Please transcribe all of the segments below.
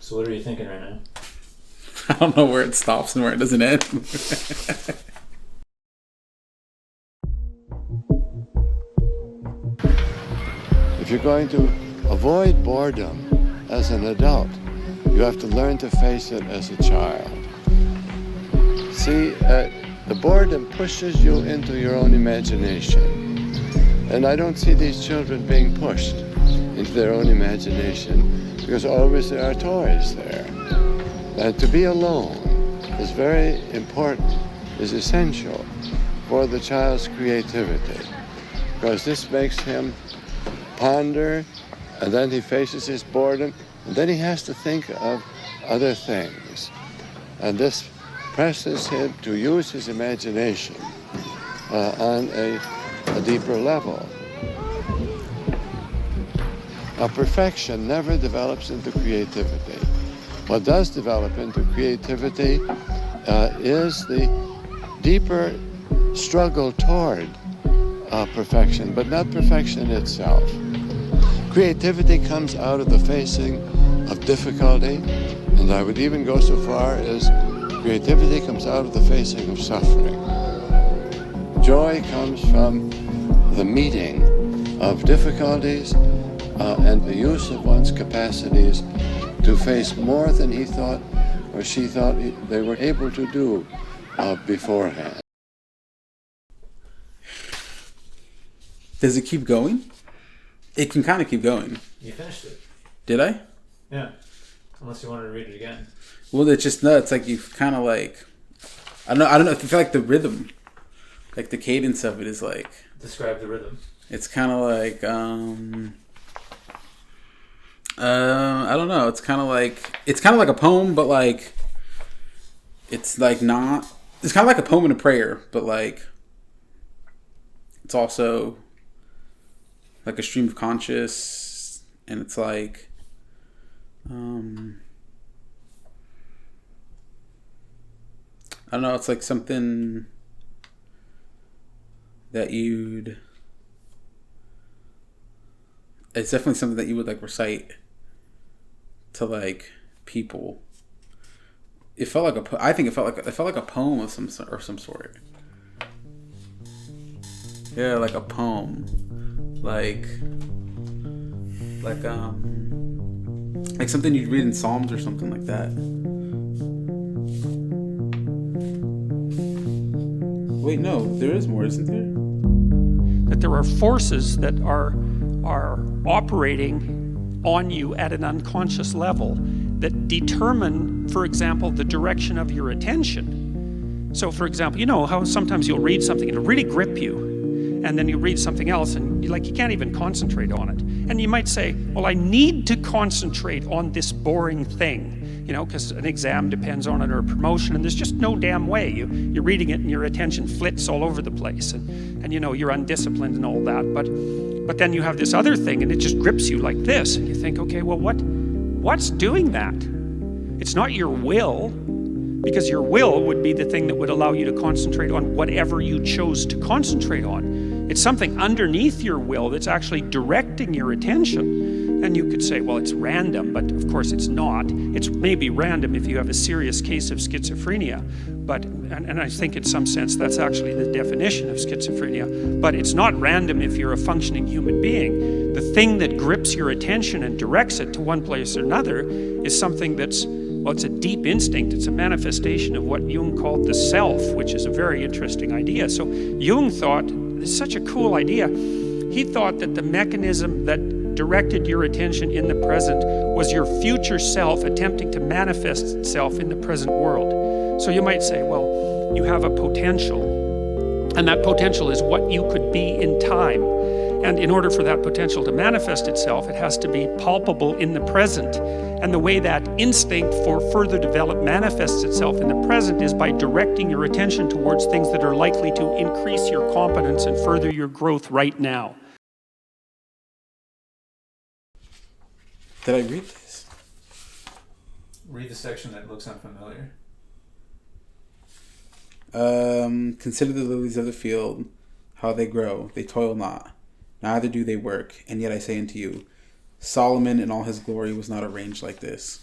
So what are you thinking right now? I don't know where it stops and where it doesn't end. If you're going to avoid boredom as an adult, you have to learn to face it as a child. See, the boredom pushes you into your own imagination. And I don't see these children being pushed into their own imagination because always there are toys there. And to be alone is very important, is essential for the child's creativity, because this makes him ponder, and then he faces his boredom, and then he has to think of other things. And this presses him to use his imagination on a deeper level. Now, perfection never develops into creativity. What does develop into creativity is the deeper struggle toward perfection, but not perfection itself. Creativity comes out of the facing of difficulty, and I would even go so far as creativity comes out of the facing of suffering. Joy comes from the meeting of difficulties and the use of one's capacities to face more than he thought or she thought they were able to do beforehand. Does it keep going? It can kind of keep going. You finished it. Did I? Yeah. Unless you wanted to read it again. Well, it's just nuts. Like you kind of like, I don't know. If you feel like the rhythm, like the cadence of it is like. Describe the rhythm. It's kind of like, I don't know. It's kind of like a poem, but like, it's like not. It's kind of like a poem and a prayer, but like, it's also like a stream of conscious, and it's like, I don't know. It's like something that you'd. It's definitely something that you would like recite to like people. It felt like I think it felt like a poem of some sort. Yeah, like a poem, like something you'd read in Psalms or something like that. Wait, no, there is more, isn't there? That there are forces that are operating on you at an unconscious level that determine, for example, the direction of your attention. So, for example, you know how sometimes you'll read something and it'll really grip you, and then you read something else and you can't even concentrate on it. And you might say, well, I need to concentrate on this boring thing, because an exam depends on it, or a promotion, and there's just no damn way. You're reading it and your attention flits all over the place, and you're undisciplined and all that. But then you have this other thing and it just grips you like this, and you think, okay, well, what's doing that? It's not your will, because your will would be the thing that would allow you to concentrate on whatever you chose to concentrate on. It's something underneath your will that's actually directing your attention. And you could say, well, it's random, but of course it's not. It's maybe random if you have a serious case of schizophrenia, and I think in some sense that's actually the definition of schizophrenia, but it's not random if you're a functioning human being. The thing that grips your attention and directs it to one place or another is something it's a deep instinct. It's a manifestation of what Jung called the self, which is a very interesting idea. So Jung thought, it's such a cool idea, he thought that the mechanism that directed your attention in the present was your future self attempting to manifest itself in the present world. So you might say, well, you have a potential, and that potential is what you could be in time. And in order for that potential to manifest itself, it has to be palpable in the present. And the way that instinct for further development manifests itself in the present is by directing your attention towards things that are likely to increase your competence and further your growth right now. Did I read this? Read the section that looks unfamiliar. Consider the lilies of the field, how they grow. They toil not, neither do they work. And yet I say unto you, Solomon in all his glory was not arranged like this.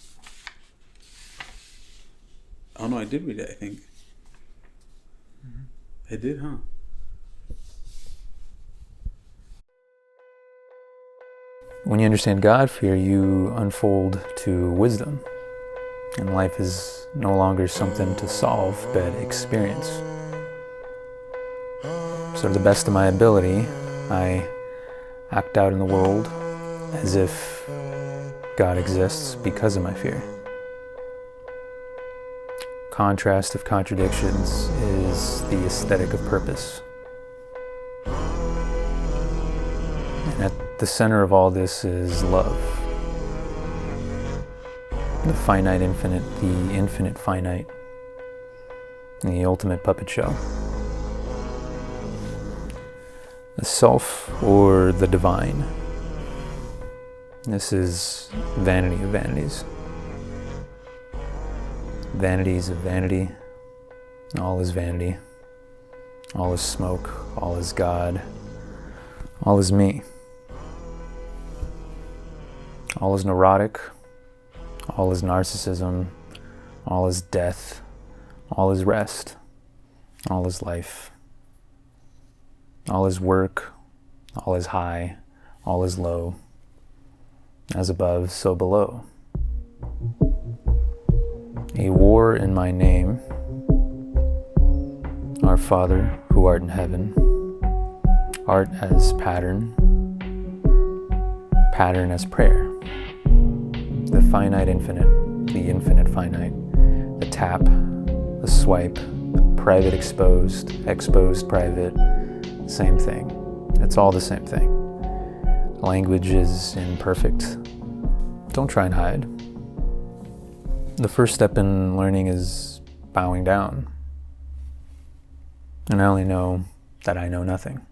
Oh no, I did read it, I think. I did, huh? When you understand God fear, you unfold to wisdom. And life is no longer something to solve, but experience. So to the best of my ability, I act out in the world as if God exists because of my fear. Contrast of contradictions is the aesthetic of purpose. And at the center of all this is love. The finite infinite, the infinite finite, the ultimate puppet show. The self or the divine. This is vanity of vanities. Vanities of vanity. All is vanity. All is smoke. All is God. All is me. All is neurotic. All is narcissism. All is death. All is rest. All is life. All is work. All is high. All is low. As above, so below. A war in my name. Our Father, who art in heaven. Art as pattern. Pattern as prayer. The finite infinite, the infinite finite. The tap, the swipe, private exposed, exposed private. Same thing. It's all the same thing. Language is imperfect. Don't try and hide. The first step in learning is bowing down. And I only know that I know nothing.